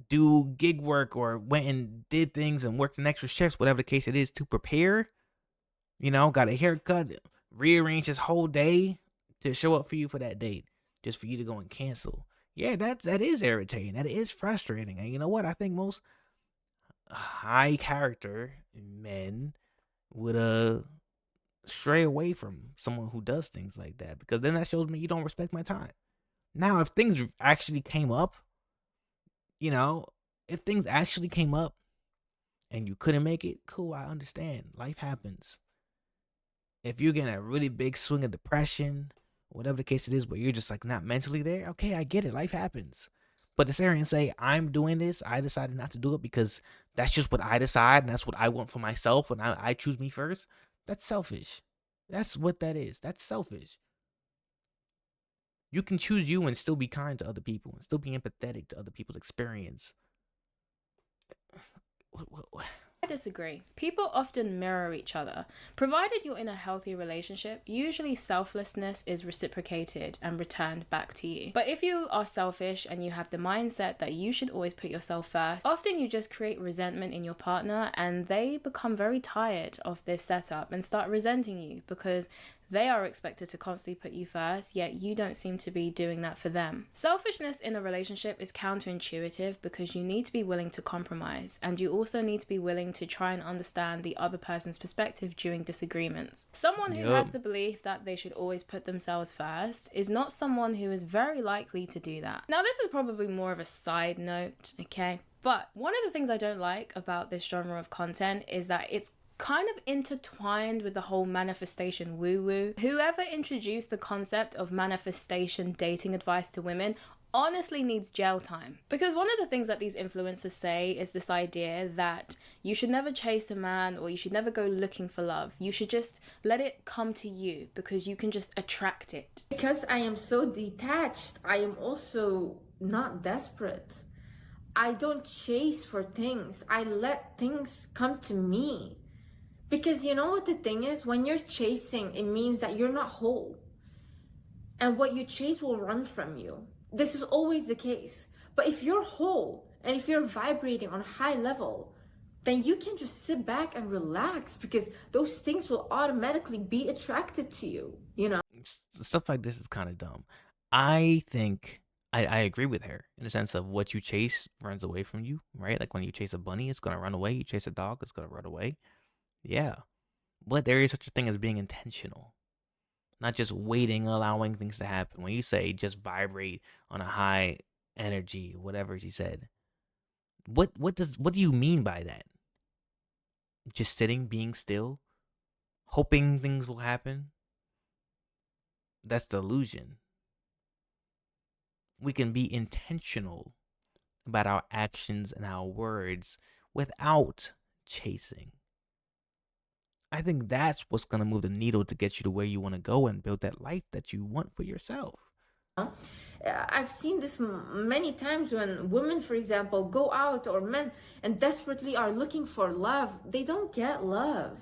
do gig work or went and did things and worked an extra shifts, whatever the case it is, to prepare. Got a haircut, rearrange his whole day to show up for you for that date, just for you to go and cancel. Yeah, that is irritating. That is frustrating. And you know what? I think most high character men would stray away from someone who does things like that, because then that shows me you don't respect my time. Now, if things actually came up, if things actually came up and you couldn't make it, cool, I understand. Life happens. If you're getting a really big swing of depression, whatever the case it is, where you're just like not mentally there, okay, I get it. Life happens. But to sit here and say, I'm doing this, I decided not to do it because that's just what I decide and that's what I want for myself and I choose me first, that's selfish. That's what that is. That's selfish. You can choose you and still be kind to other people and still be empathetic to other people's experience. I disagree. People often mirror each other. Provided you're in a healthy relationship, usually selflessness is reciprocated and returned back to you. But if you are selfish and you have the mindset that you should always put yourself first, often you just create resentment in your partner and they become very tired of this setup and start resenting you because they are expected to constantly put you first, yet you don't seem to be doing that for them. Selfishness in a relationship is counterintuitive because you need to be willing to compromise, and you also need to be willing to try and understand the other person's perspective during disagreements. Someone who has the belief that they should always put themselves first is not someone who is very likely to do that. Now, this is probably more of a side note, okay? But one of the things I don't like about this genre of content is that it's kind of intertwined with the whole manifestation woo-woo. Whoever introduced the concept of manifestation dating advice to women honestly needs jail time. Because one of the things that these influencers say is this idea that you should never chase a man or you should never go looking for love. You should just let it come to you because you can just attract it. Because I am so detached, I am also not desperate. I don't chase for things. I let things come to me. Because you know what the thing is? When you're chasing, it means that you're not whole. And what you chase will run from you. This is always the case. But if you're whole and if you're vibrating on a high level, then you can just sit back and relax because those things will automatically be attracted to you, you know? Stuff like this is kind of dumb. I think I agree with her in the sense of what you chase runs away from you, right? Like when you chase a bunny, it's going to run away. You chase a dog, it's going to run away. Yeah. But there is such a thing as being intentional. Not just waiting, allowing things to happen. When you say just vibrate on a high energy, whatever she said. What do you mean by that? Just sitting, being still, hoping things will happen? That's the illusion. We can be intentional about our actions and our words without chasing. I think that's what's going to move the needle to get you to where you want to go and build that life that you want for yourself. I've seen this many times when women, for example, go out or men and desperately are looking for love. They don't get love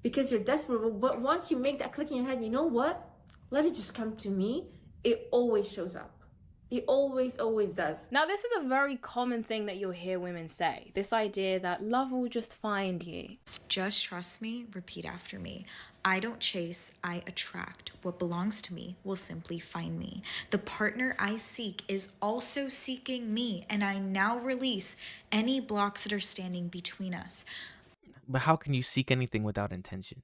because you're desperate. But once you make that click in your head, you know what? Let it just come to me. It always shows up. It always does. Now, this is a very common thing that you'll hear women say. This idea that love will just find you. Just trust me, repeat after me. I don't chase, I attract. What belongs to me will simply find me. The partner I seek is also seeking me, and I now release any blocks that are standing between us. But how can you seek anything without intention?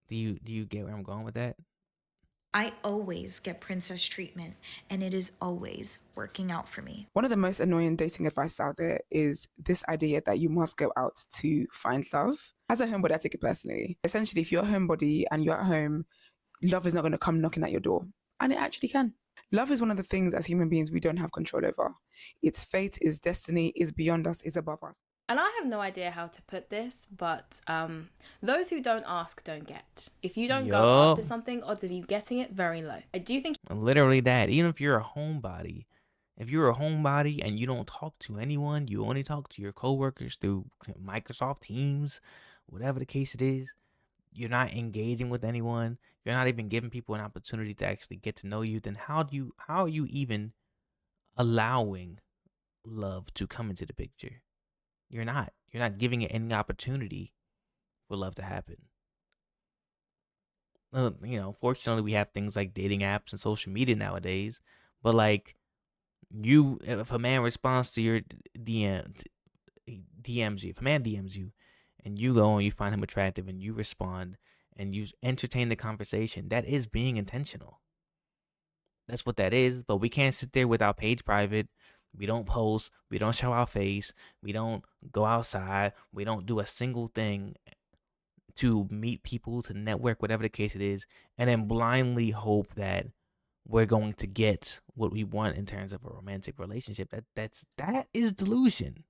Do you get where I'm going with that? I always get princess treatment, and it is always working out for me. One of the most annoying dating advice out there is this idea that you must go out to find love. As a homebody, I take it personally. Essentially, if you're a homebody and you're at home, love is not going to come knocking at your door. And it actually can. Love is one of the things as human beings we don't have control over. It's fate, it's destiny, it's beyond us, it's above us. And I have no idea how to put this, but those who don't ask don't get. If you don't go after something, odds of you getting it very low. I do think literally that. Even if you're a homebody, and you don't talk to anyone, you only talk to your coworkers through Microsoft Teams, whatever the case it is, you're not engaging with anyone, you're not even giving people an opportunity to actually get to know you, then how are you even allowing love to come into the picture? You're not giving it any opportunity for love to happen. Fortunately, we have things like dating apps and social media nowadays. But like, if a man responds to your DMs you, if a man DMs you, and you go and you find him attractive and you respond and you entertain the conversation, that is being intentional. That's what that is. But we can't sit there with our page private. We don't post, we don't show our face, we don't go outside, we don't do a single thing to meet people, to network, whatever the case it is, and then blindly hope that we're going to get what we want in terms of a romantic relationship. That is delusion.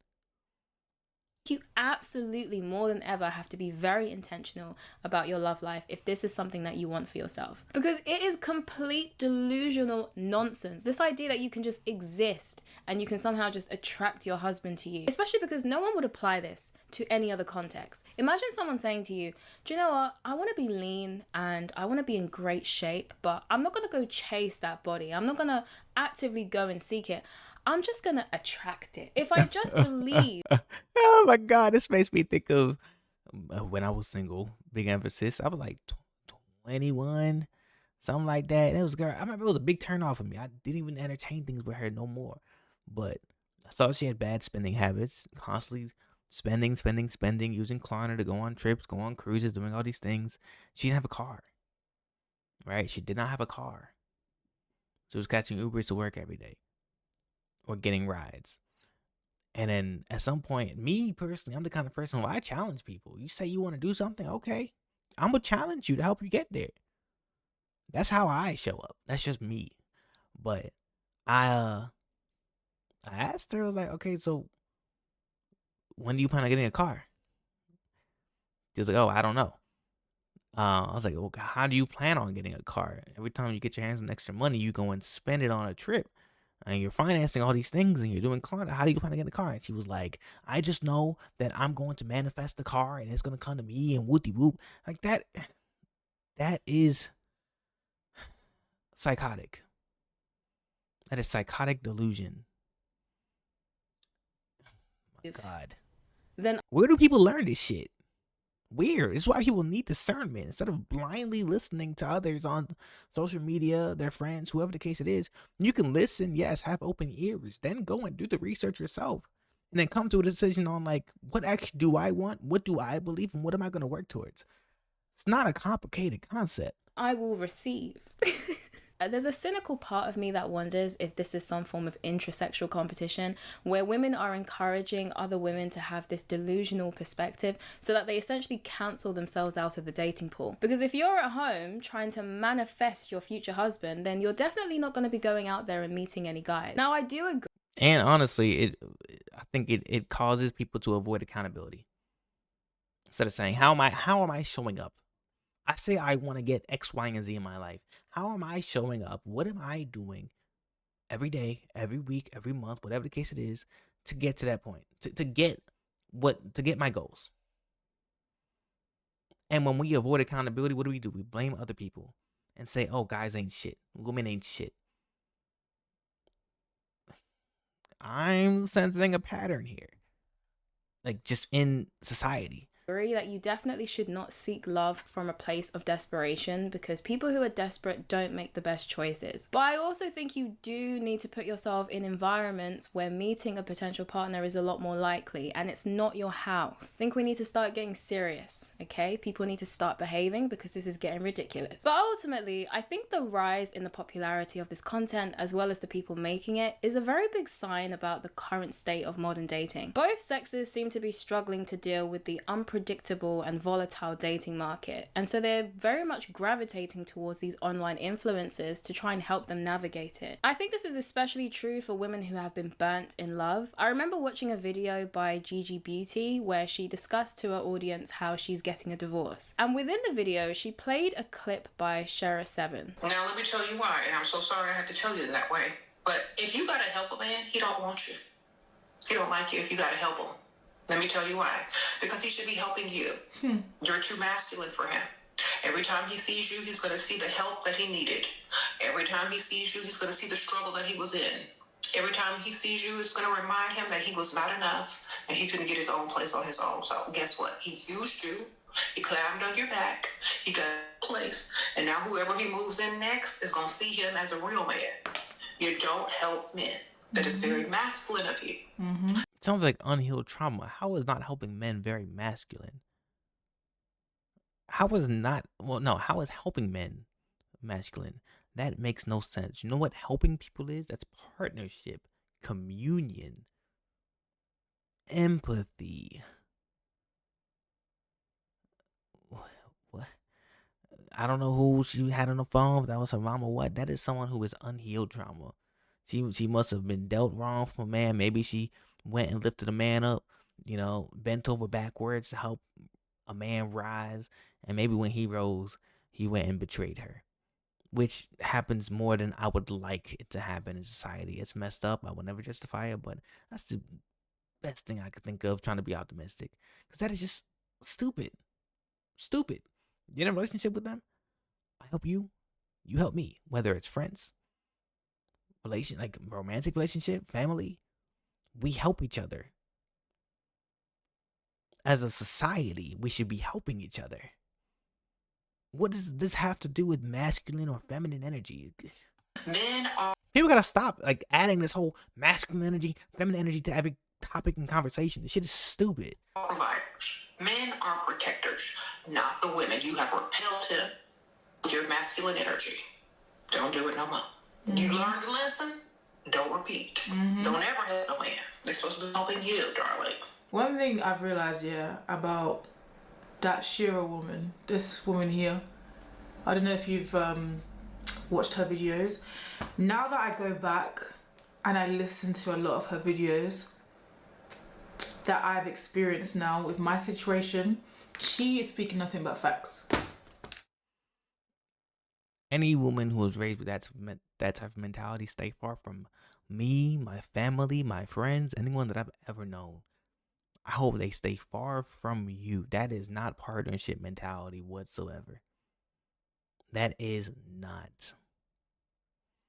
You absolutely more than ever have to be very intentional about your love life if this is something that you want for yourself. Because it is complete delusional nonsense. This idea that you can just exist and you can somehow just attract your husband to you. Especially because no one would apply this to any other context. Imagine someone saying to you, do you know what? I want to be lean and I want to be in great shape, but I'm not going to go chase that body. I'm not going to actively go and seek it. I'm just going to attract it. If I just believe. Oh my God, this makes me think of when I was single. Big emphasis. I was like 21, something like that. And it was girl. I remember it was a big turn off for me. I didn't even entertain things with her no more. But I saw she had bad spending habits, constantly spending, using Klarna to go on trips, go on cruises, doing all these things. She didn't have a car. Right? She did not have a car. She was catching Ubers to work every day or getting rides. And then at some point, me personally, I'm the kind of person who I challenge people. You say you want to do something, okay, I'm gonna challenge you to help you get there. That's how I show up. That's just me. But I asked her, I was like, okay, so when do you plan on getting a car? She was like, oh, I don't know. I was like, well, how do you plan on getting a car? Every time you get your hands on extra money, you go and spend it on a trip. And you're financing all these things and you're doing Klarna. How do you plan to get a car? And she was like, I just know that I'm going to manifest the car and it's going to come to me and whoopty whoop. Like that is psychotic. That is psychotic delusion. My God. Then where do people learn this shit? Weird. It's why people need discernment instead of blindly listening to others on social media, their friends, whoever the case it is. You can listen, yes, have open ears, then go and do the research yourself, and then come to a decision on like, what actually do I want? What do I believe? And what am I going to work towards? It's not a complicated concept. I will receive. There's a cynical part of me that wonders if this is some form of intrasexual competition where women are encouraging other women to have this delusional perspective so that they essentially cancel themselves out of the dating pool. Because if you're at home trying to manifest your future husband, then you're definitely not going to be going out there and meeting any guy. Now, I do agree. And honestly, I think it causes people to avoid accountability. Instead of saying, how am I showing up? I say I want to get X, Y, and Z in my life. How am I showing up? What am I doing every day, every week, every month, whatever the case it is, to get to that point, to get my goals? And when we avoid accountability, what do? We blame other people and say, oh, guys ain't shit. Women ain't shit. I'm sensing a pattern here. Like just in society. That you definitely should not seek love from a place of desperation because people who are desperate don't make the best choices. But I also think you do need to put yourself in environments where meeting a potential partner is a lot more likely and it's not your house. I think we need to start getting serious, okay? People need to start behaving because this is getting ridiculous. But ultimately, I think the rise in the popularity of this content as well as the people making it is a very big sign about the current state of modern dating. Both sexes seem to be struggling to deal with the unpredictable and volatile dating market, and so they're very much gravitating towards these online influencers to try and help them navigate it. I think this is especially true for women who have been burnt in love. I remember watching a video by Gigi Beauty where she discussed to her audience how she's getting a divorce, and within the video she played a clip by Shara 7. Now let me tell you why, and I'm so sorry I have to tell you that way, but if you gotta help a man, he don't want you. He don't like you if you gotta help him. Let me tell you why. Because he should be helping you. You're too masculine for him. Every time he sees you, he's going to see the help that he needed. Every time he sees you, he's going to see the struggle that he was in. Every time he sees you, it's going to remind him that he was not enough and he couldn't get his own place on his own. So guess what? He used you. He climbed on your back. He got a place. And now whoever he moves in next is going to see him as a real man. You don't help men. That is very masculine of you. Sounds like unhealed trauma. How is not helping men very masculine? How is helping men masculine? That makes no sense. You know what helping people is? That's partnership, communion, empathy. What? I don't know who she had on the phone, if that was her mom or what. That is someone who is unhealed trauma. She must have been dealt wrong from a man. Maybe she went and lifted a man up, bent over backwards to help a man rise. And maybe when he rose, he went and betrayed her, which happens more than I would like it to happen in society. It's messed up. I would never justify it, but that's the best thing I could think of trying to be optimistic. Because that is just stupid. Stupid. You're in a relationship with them? I help you. You help me. Whether it's friends, like romantic relationship, family, we help each other. As a society, we should be helping each other. What does this have to do with masculine or feminine energy? Men are People gotta stop like adding this whole masculine energy, feminine energy to every topic and conversation. This shit is stupid. providers. Men are protectors, not the women. You have repelled him with your masculine energy. Don't do it no more. You learned the lesson. Don't repeat. Don't ever help a man. They're supposed to be helping you, darling. One thing I've realized, about that Shira woman, this woman here, I don't know if you've watched her videos. Now that I go back and I listen to a lot of her videos that I've experienced now with my situation, she is speaking nothing but facts. Any woman who was raised with that type of mentality, stay far from me, my family, my friends, anyone that I've ever known. I hope they stay far from you. That is not partnership mentality whatsoever. That is not.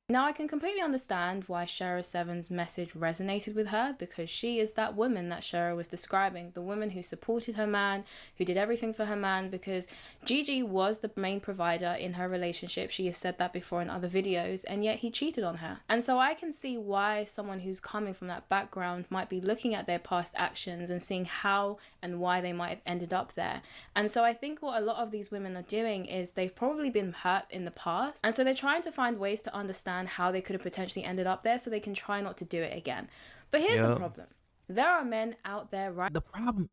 Now, I can completely understand why Shara Seven's message resonated with her, because she is that woman that Shara was describing, the woman who supported her man, who did everything for her man, because Gigi was the main provider in her relationship. She has said that before in other videos, and yet he cheated on her. And so I can see why someone who's coming from that background might be looking at their past actions and seeing how and why they might have ended up there. And so I think what a lot of these women are doing is they've probably been hurt in the past, and so they're trying to find ways to understand how they could have potentially ended up there so they can try not to do it again. But here's the problem. There are men out there The problem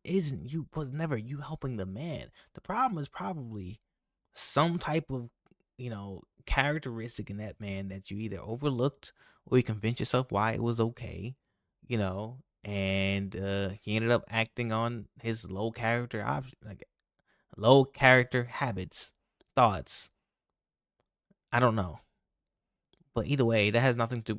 was never you helping the man. The problem is probably some type of, characteristic in that man that you either overlooked or you convinced yourself why it was okay, and he ended up acting on his low character habits, thoughts. I don't know. But either way, that has nothing to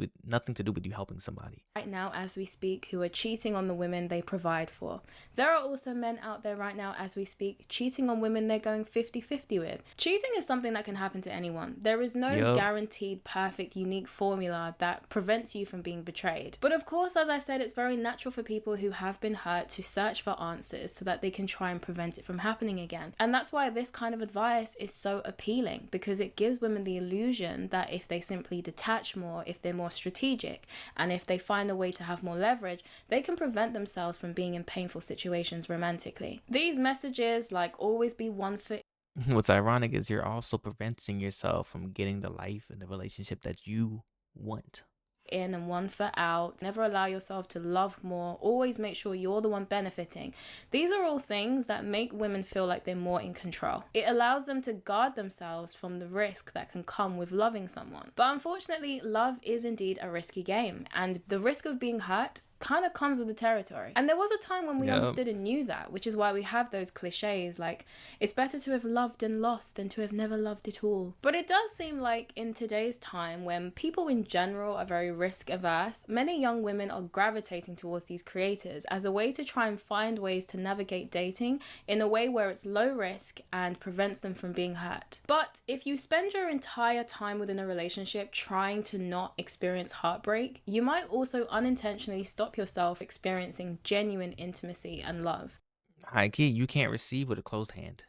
do with you helping somebody. Right now, as we speak, who are cheating on the women they provide for. There are also men out there right now, as we speak, cheating on women they're going 50-50 with. Cheating is something that can happen to anyone. There is no guaranteed, perfect, unique formula that prevents you from being betrayed. But of course, as I said, it's very natural for people who have been hurt to search for answers so that they can try and prevent it from happening again. And that's why this kind of advice is so appealing, because it gives women the illusion that if they simply detach more, if they're more strategic, and if they find a way to have more leverage, they can prevent themselves from being in painful situations romantically. These messages, like always be one foot What's ironic is you're also preventing yourself from getting the life and the relationship that you want. in and 1 foot out. Never allow yourself to love more. Always make sure you're the one benefiting. These are all things that make women feel like they're more in control. It allows them to guard themselves from the risk that can come with loving someone. But unfortunately, love is indeed a risky game, and the risk of being hurt kind of comes with the territory. And there was a time when we understood and knew that, which is why we have those cliches like, it's better to have loved and lost than to have never loved at all. But it does seem like in today's time, when people in general are very risk averse, many young women are gravitating towards these creators as a way to try and find ways to navigate dating in a way where it's low risk and prevents them from being hurt. But if you spend your entire time within a relationship trying to not experience heartbreak, you might also unintentionally stop yourself experiencing genuine intimacy and love. High key, you can't receive with a closed hand.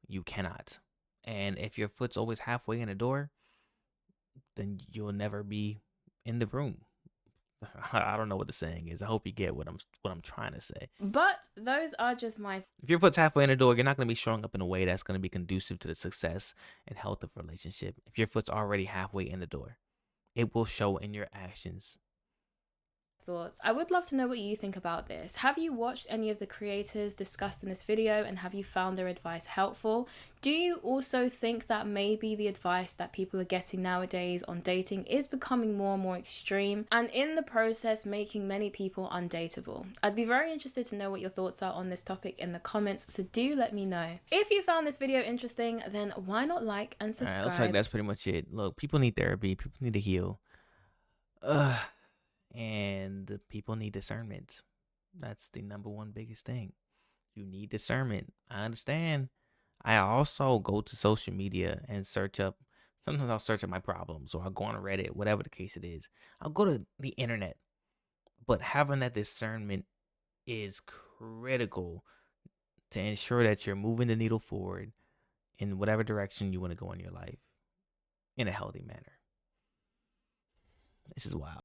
You cannot. And if your foot's always halfway in the door, then you'll never be in the room. I don't know what the saying is. I hope you get what I'm trying to say. But those are just my... If your foot's halfway in the door, you're not going to be showing up in a way that's going to be conducive to the success and health of a relationship. If your foot's already halfway in the door, it will show in your actions. thoughts. I would love to know what you think about this. Have you watched any of the creators discussed in this video, and have you found their advice helpful? Do you also think that maybe the advice that people are getting nowadays on dating is becoming more and more extreme, and in the process making many people undateable? I'd be very interested to know what your thoughts are on this topic in the comments, so do let me know. If you found this video interesting, then why not like and subscribe? Alright, looks like that's pretty much it. Look, people need therapy. People need to heal. And people need discernment. That's the number one biggest thing. You need discernment. I understand. I also go to social media and search up. Sometimes I'll search up my problems, or I'll go on Reddit, whatever the case it is. I'll go to the internet. But having that discernment is critical to ensure that you're moving the needle forward in whatever direction you want to go in your life in a healthy manner. This is wild.